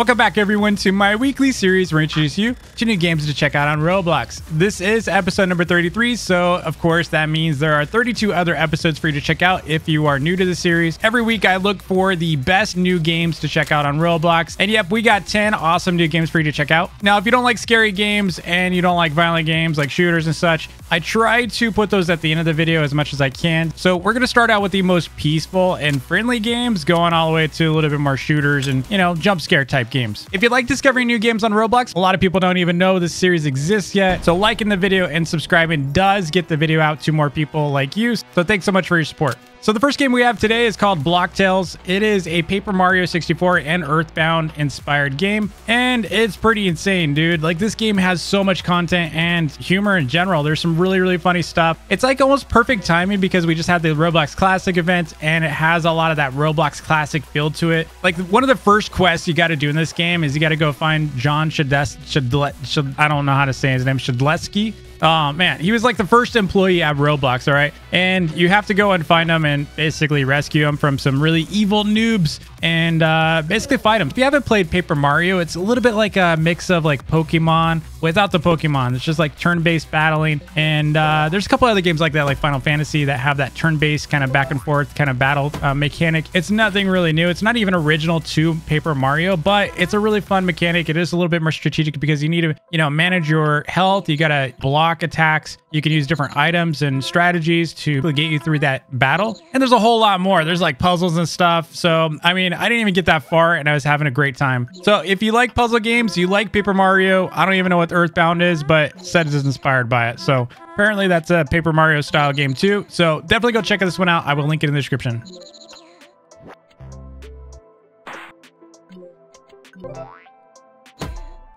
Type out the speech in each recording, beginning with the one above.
Welcome back everyone to my weekly series where I introduce you to new games to check out on Roblox. This is episode number 33, so of course that means there are 32 other episodes for you to check out if you are new to the series. Every week I look for the best new games to check out on Roblox, and yep, we got 10 awesome new games for you to check out. Now, if you don't like scary games and you don't like violent games like shooters and such, I try to put those at the end of the video as much as I can. So we're going to start out with the most peaceful and friendly games, going all the way to a little bit more shooters and, you know, jump scare type games. If you like discovering new games on Roblox, a lot of people don't even know this series exists yet. So liking the video and subscribing does get the video out to more people like you. So thanks so much for your support. So the first game we have today is called BlockTales. It is a Paper Mario 64 and Earthbound inspired game, and it's pretty insane, dude. Like, this game has so much content and humor in general. There's some really funny stuff. It's like almost perfect timing because we just had the Roblox Classic event, and it has a lot of that Roblox Classic feel to it. Like, one of the first quests you got to do in this game is you got to go find John I don't know how to say his name, Shadletsky. Oh man, he was like the first employee at Roblox, all right? And you have to go and find him and basically rescue him from some really evil noobs and basically fight him. If you haven't played Paper Mario, it's a little bit like a mix of like Pokemon without the Pokemon. It's just like turn-based battling. And there's a couple other games like that, like Final Fantasy, that have that turn-based kind of back and forth kind of battle mechanic. It's nothing really new. It's not even original to Paper Mario, but it's a really fun mechanic. It is a little bit more strategic because you need to, you know, manage your health. You got to block attacks. You can use different items and strategies to get you through that battle. And there's a whole lot more. There's like puzzles and stuff. So, I mean, I didn't even get that far and I was having a great time. So if you like puzzle games, you like Paper Mario, I don't even know what Earthbound is, but it said it is inspired by it. So apparently that's a Paper Mario style game too. So definitely go check this one out. I will link it in the description.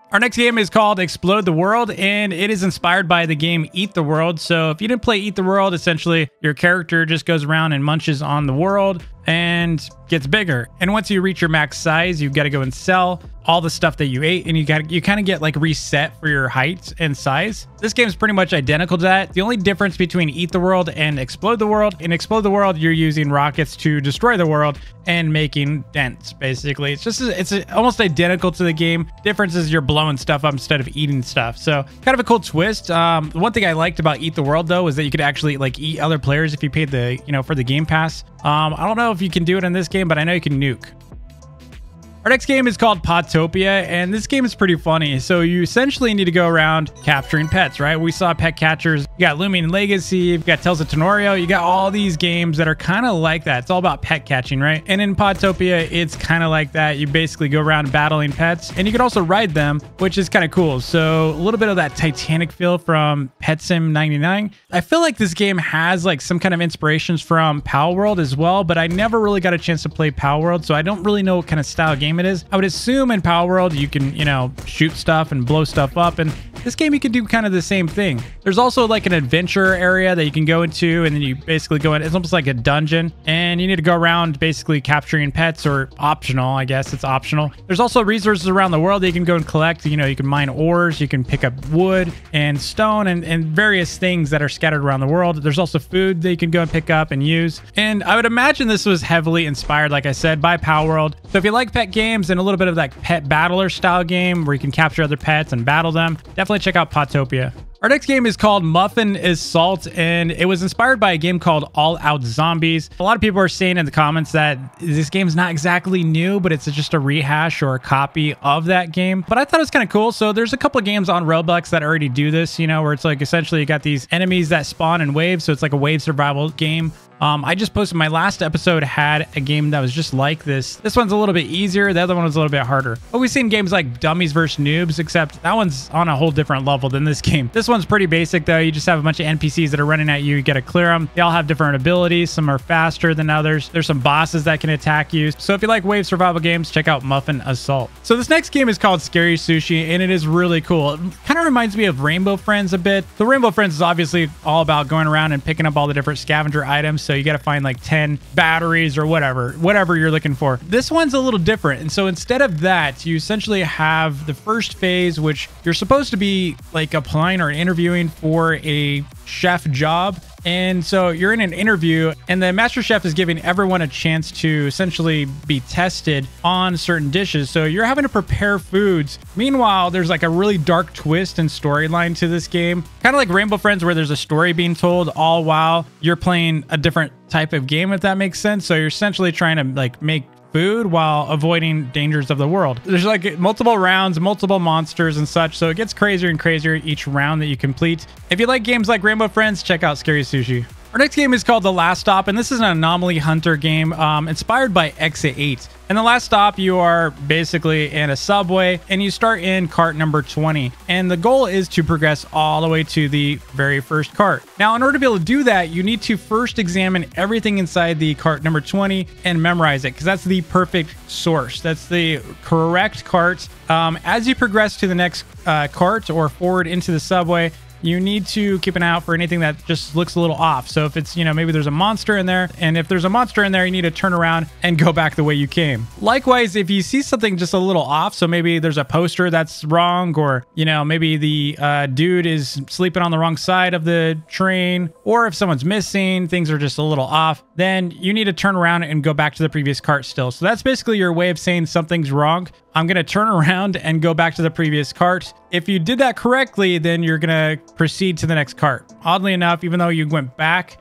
Our next game is called Explode the World, and it is inspired by the game Eat the World. So if you didn't play Eat the World, essentially your character just goes around and munches on the world and gets bigger. And once you reach your max size, you've got to go and sell all the stuff that you ate, and you kind of get like reset for your height and size. This game is pretty much identical to that. The only difference between Eat the World and Explode the World, in Explode the World, you're using rockets to destroy the world and making dents, basically. It's almost identical to the game. Difference is you're blowing stuff up instead of eating stuff. So kind of a cool twist. One thing I liked about Eat the World though, is that you could actually like eat other players if you paid the, you know, for the game pass. I don't know if you can do it in this game, but I know you can nuke. Our next game is called PAWTOPIA, and this game is pretty funny. So you essentially need to go around capturing pets, right? We saw pet catchers. You got Looming Legacy, you got Tales of Tenorio, you got all these games that are kind of like that. It's all about pet catching, right? And in PAWTOPIA, it's kind of like that. You basically go around battling pets, and you can also ride them, which is kind of cool. So a little bit of that Titanic feel from Pet Sim 99. I feel like this game has like some kind of inspirations from Palworld as well, but I never really got a chance to play Palworld, so I don't really know what kind of style game it is. I would assume in Palworld you can, you know, shoot stuff and blow stuff up, and this game you can do kind of the same thing. There's also like an adventure area that you can go into, and then you basically go in. It's almost like a dungeon, and you need to go around basically capturing pets, or optional, I guess it's optional. There's also resources around the world that you can go and collect. You know, you can mine ores, you can pick up wood and stone and various things that are scattered around the world. There's also food that you can go and pick up and use. And I would imagine this was heavily inspired, like I said, by Palworld. So if you like pet games and a little bit of that pet battler style game where you can capture other pets and battle them, definitely check out PAWTOPIA. Our next game is called MUFFIN is Salt, and it was inspired by a game called All Out Zombies. A lot of people are saying in the comments that this game's not exactly new, but it's just a rehash or a copy of that game. But I thought it was kind of cool. So there's a couple of games on Roblox that already do this, you know, where it's like essentially you got these enemies that spawn in waves. So it's like a wave survival game. I just posted my last episode had a game that was just like this. This one's a little bit easier. The other one was a little bit harder. But we've seen games like Dummies vs. Noobs, except that one's on a whole different level than this game. This one's pretty basic though. You just have a bunch of NPCs that are running at you. You got to clear them. They all have different abilities. Some are faster than others. There's some bosses that can attack you. So if you like wave survival games, check out Muffin Assault. So this next game is called Scary Sushi, and it is really cool. It kind of reminds me of Rainbow Friends a bit. The Rainbow Friends is obviously all about going around and picking up all the different scavenger items. So you got to find like 10 batteries or whatever you're looking for. This one's a little different. And so instead of that, you essentially have the first phase, which you're supposed to be like applying or interviewing for a chef job. And so you're in an interview, and the master chef is giving everyone a chance to essentially be tested on certain dishes. So you're having to prepare foods. Meanwhile, there's like a really dark twist and storyline to this game, kind of like Rainbow Friends, where there's a story being told all while you're playing a different type of game, if that makes sense. So you're essentially trying to like make food while avoiding dangers of the world. There's like multiple rounds, multiple monsters and such, so it gets crazier and crazier each round that you complete. If you like games like Rainbow Friends, check out Scary Sushi. Our next game is called The Last Stop, and this is an anomaly hunter game inspired by Exit 8. In The Last Stop, you are basically in a subway, and you start in cart number 20. And the goal is to progress all the way to the very first cart. Now, in order to be able to do that, you need to first examine everything inside the cart number 20 and memorize it, because that's the perfect source. That's the correct cart. As you progress to the next cart or forward into the subway, you need to keep an eye out for anything that just looks a little off. So if it's, you know, maybe there's a monster in there, and if there's a monster in there, you need to turn around and go back the way you came. Likewise, if you see something just a little off, so maybe there's a poster that's wrong, or, you know, maybe the dude is sleeping on the wrong side of the train, or if someone's missing, things are just a little off, then you need to turn around and go back to the previous cart still. So that's basically your way of saying something's wrong. I'm going to turn around and go back to the previous cart. If you did that correctly, then you're going to proceed to the next cart. Oddly enough, even though you went back,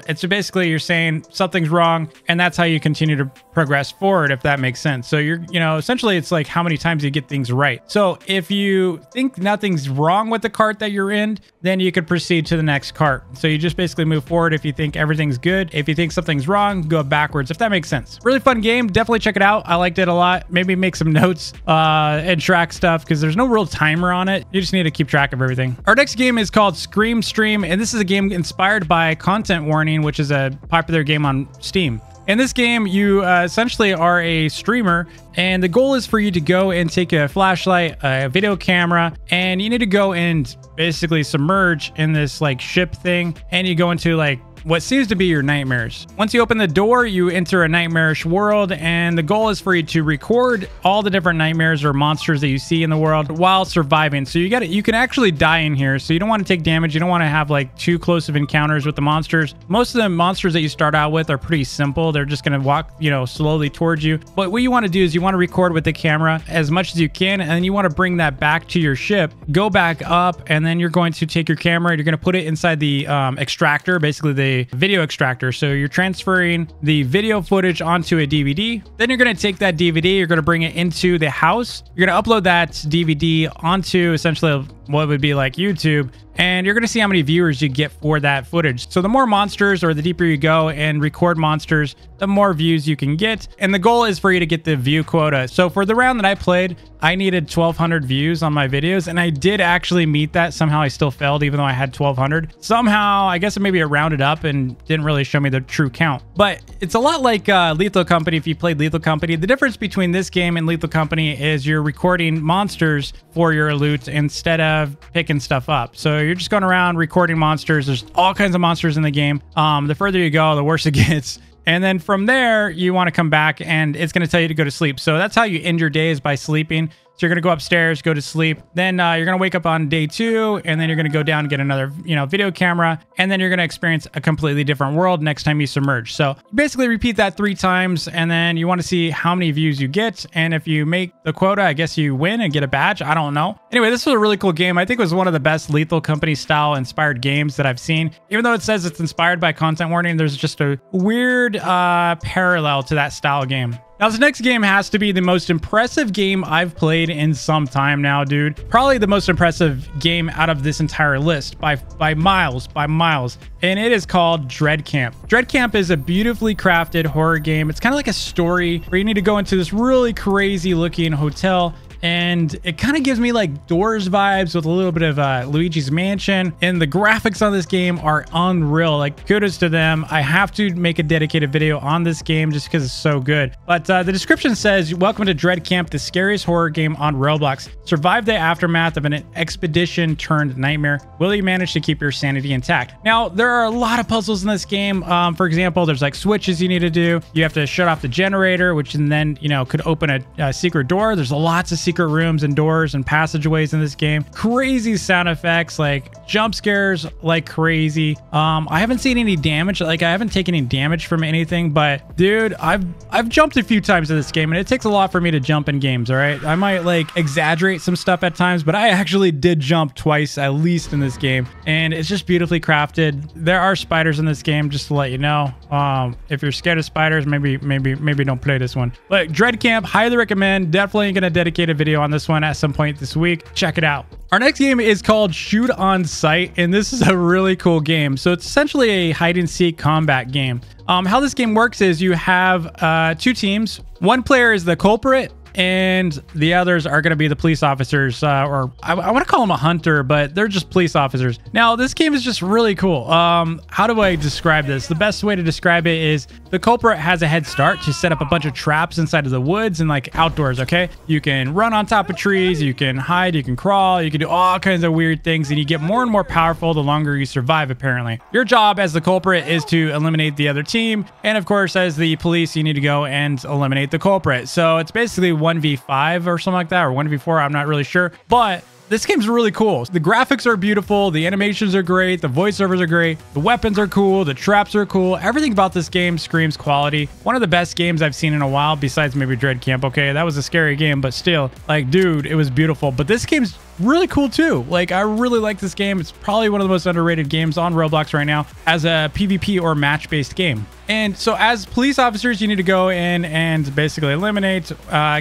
it's basically you're saying something's wrong, and that's how you continue to progress forward, if that makes sense. So you're, you know, essentially it's like how many times you get things right. So if you think nothing's wrong with the cart that you're in, then you could proceed to the next cart. So you just basically move forward if you think everything's good. If you think something's wrong, go backwards, if that makes sense. Really fun game. Definitely check it out. I liked it a lot. Maybe make some notes and track stuff, because there's no real timer on it. You just need to keep track of everything. Our next game is called Scream Stream, and this is a game inspired by Content Warning, which is a popular game on Steam. In this game, you essentially are a streamer, and the goal is for you to go and take a flashlight, a video camera, and you need to go and basically submerge in this like ship thing, and you go into like what seems to be your nightmares. Once you open the door, you enter a nightmarish world, and the goal is for you to record all the different nightmares or monsters that you see in the world while surviving. So you can actually die in here, so you don't want to take damage. You don't want to have like too close of encounters with the monsters. Most of the monsters that you start out with are pretty simple. They're just going to walk, you know, slowly towards you. But what you want to do is you want to record with the camera as much as you can, and then you want to bring that back to your ship, go back up, and then you're going to take your camera, you're going to put it inside the extractor, basically the video extractor. So you're transferring the video footage onto a DVD. Then you're going to take that DVD, you're going to bring it into the house. You're going to upload that DVD onto essentially what would be like YouTube, and you're going to see how many viewers you get for that footage. So the more monsters, or the deeper you go and record monsters, the more views you can get. And the goal is for you to get the view quota. So for the round that I played, I needed 1,200 views on my videos, and I did actually meet that. Somehow I still failed, even though I had 1,200. Somehow, I guess maybe it rounded up and didn't really show me the true count. But it's a lot like Lethal Company. If you played Lethal Company, the difference between this game and Lethal Company is you're recording monsters for your loot instead of picking stuff up. So you're just going around recording monsters. There's all kinds of monsters in the game. The further you go, the worse it gets. And then from there, you want to come back, and it's going to tell you to go to sleep. So that's how you end your days, by sleeping. So you're going to go upstairs, go to sleep. Then you're going to wake up on day 2, and then you're going to go down and get another, video camera. And then you're going to experience a completely different world next time you submerge. So you basically repeat that 3 times, and then you want to see how many views you get. And if you make the quota, I guess you win and get a badge. I don't know. Anyway, this was a really cool game. I think it was one of the best Lethal Company style inspired games that I've seen. Even though it says it's inspired by Content Warning, there's just a weird parallel to that style game. Now, this next game has to be the most impressive game I've played in some time now, dude. Probably the most impressive game out of this entire list by miles, And it is called Dread Camp. Dread Camp is a beautifully crafted horror game. It's kind of like a story where you need to go into this really crazy looking hotel, and it kind of gives me like Doors vibes with a little bit of Luigi's Mansion. And the graphics on this game are unreal. Like, kudos to them. I have to make a dedicated video on this game just because it's so good. But the description says, welcome to Dread Camp, the scariest horror game on Roblox. Survive the aftermath of an expedition turned nightmare. Will you manage to keep your sanity intact? Now, there are a lot of puzzles in this game. For example, there's like switches you need to do. You have to shut off the generator, which then, could open a secret door. There's lots of secret rooms and doors and passageways in this game. Crazy sound effects, like jump scares like crazy. I haven't seen any damage. Like I haven't taken any damage from anything, but dude, I've jumped a few times in this game, and it takes a lot for me to jump in games. All right, I might like exaggerate some stuff at times, but I actually did jump twice at least in this game, and it's just beautifully crafted. There are spiders in this game, just to let you know. If you're scared of spiders, maybe don't play this one. But Dread Camp, highly recommend. Definitely gonna dedicate a video on this one at some point this week. Check it out. Our next game is called Shoot on Sight, and this is a really cool game. So it's essentially a hide and seek combat game. How this game works is you have two teams. One player is the culprit, and the others are going to be the police officers, or I want to call them a hunter, but they're just police officers. Now, this game is just really cool. How do I describe this? The best way to describe it is the culprit has a head start to set up a bunch of traps inside of the woods and like outdoors, okay? You can run on top of trees, you can hide, you can crawl, you can do all kinds of weird things, and you get more and more powerful the longer you survive, apparently. Your job as the culprit is to eliminate the other team, and of course, as the police, you need to go and eliminate the culprit. So it's basically 1v5 or something like that, or 1v4, I'm not really sure, but this game's really cool. The graphics are beautiful, the animations are great, the voiceovers are great, the weapons are cool, the traps are cool. Everything about this game screams quality. One of the best games I've seen in a while, besides maybe Dread Camp. Okay, that was a scary game, but still, like, dude, it was beautiful. But this game's really cool too. Like, I really like this game. It's probably one of the most underrated games on Roblox right now as a PvP or match-based game. And so as police officers, you need to go in and basically eliminate,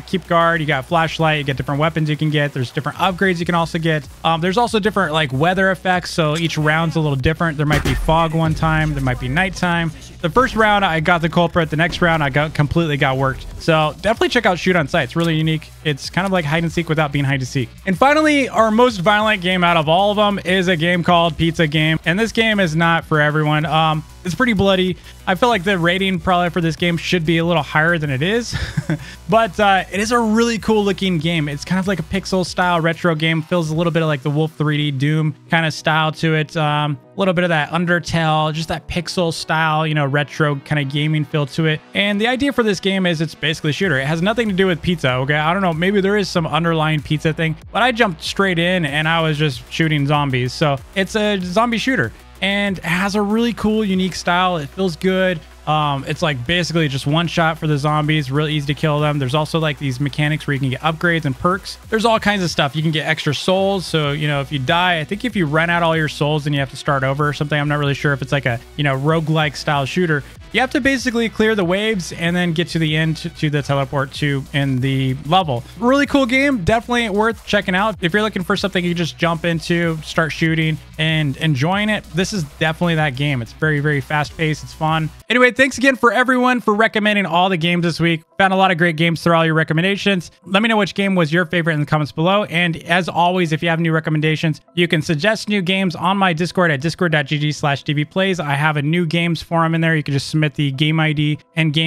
keep guard. You got flashlight, you get different weapons you can get. There's different upgrades you can also get. There's also different like weather effects. So each round's a little different. There might be fog one time. There might be nighttime. The first round, I got the culprit. The next round, I completely got worked. So definitely check out Shoot on Sight. It's really unique. It's kind of like hide and seek without being hide and seek. And finally, our most violent game out of all of them is a game called Pizza Game. And this game is not for everyone. It's pretty bloody. I feel like the rating probably for this game should be a little higher than it is. But it is a really cool looking game. It's kind of like a pixel style retro game. Feels a little bit of like the Wolf 3D Doom kind of style to it. A little bit of that Undertale, just that pixel style, you know, retro kind of gaming feel to it. And the idea for this game is it's basically a shooter. It has nothing to do with pizza, okay? I don't know, maybe there is some underlying pizza thing, but I jumped straight in and I was just shooting zombies. So it's a zombie shooter. And it has a really cool, unique style. It feels good. It's like basically just one shot for the zombies, real easy to kill them. There's also like these mechanics where you can get upgrades and perks. There's all kinds of stuff. You can get extra souls. So, you know, if you die, I think if you run out all your souls, then you have to start over or something. I'm not really sure if it's like a, you know, roguelike style shooter. You have to basically clear the waves and then get to the end to the teleport to in the level. Really cool game. Definitely worth checking out. If you're looking for something you just jump into, start shooting and enjoying it, this is definitely that game. It's very, very fast paced. It's fun. Anyway, thanks again for everyone for recommending all the games this week. Found a lot of great games through all your recommendations. Let me know which game was your favorite in the comments below. And as always, if you have new recommendations, you can suggest new games on my Discord at discord.gg/dvplays. I have a new games forum in there. You can just submit the game ID and game